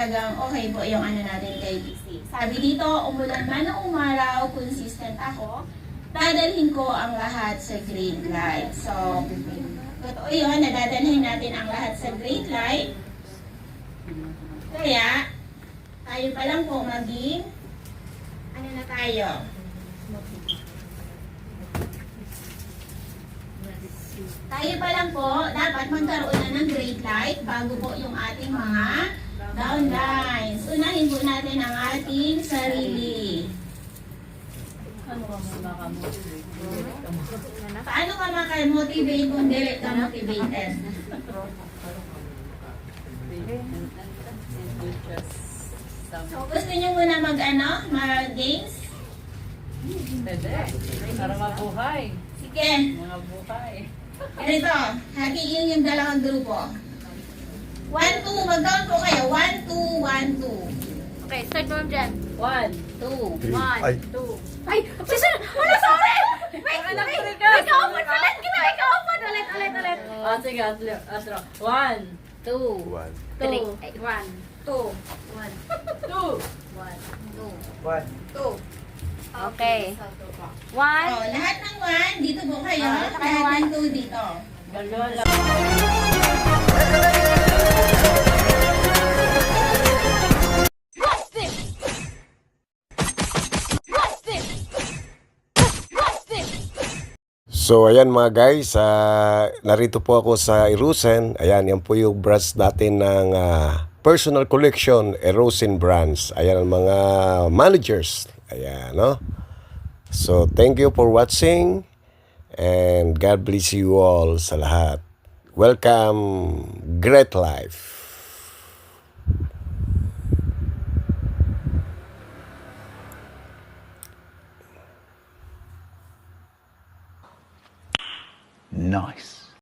talagang okay po yung ano natin kay DC. Sabi dito, umulan man o umaraw, consistent ako, dadalhin ko ang lahat sa green light. So, totoo yun, nadadalhin natin ang lahat sa green light. Kaya, tayo pa lang po maging, ano na tayo? Tayo pa lang po, dapat magkaroon na ng green light bago po yung ating mga downlines. Unahin po natin ang ating sarili. Paano ka makamotivate kung dili ka motivated? So, gusto nyo muna mag-games? Pwede. Para mabuhay. Sige. Mga buhay. Ganito, hatiin yung dalawang grupo. 1, 2, mag-count po kayo. 1, 2, 1, 2. Okay, start mo dyan. 1, 2, Ay. 1, 2. Ay, susunod! Wala, sorry! Wait, may ka-open ulit! May ka-open ulit! sige, Astro. 1, 2, 1. 3, 1, 2, 1, 2. 2. Okay. 1. Oh, lahat ng 1, dito po kayo. Ah, saka yung Lahat ng 2 dito. Galola. So ayan mga guys, narito po ako sa Erosen. Ayan, yan po yung brands natin ng personal collection, Erosen brands. Ayan ang mga managers. Ayan, no? So thank you for watching and God bless you all sa lahat. Welcome, Great Life. Nice.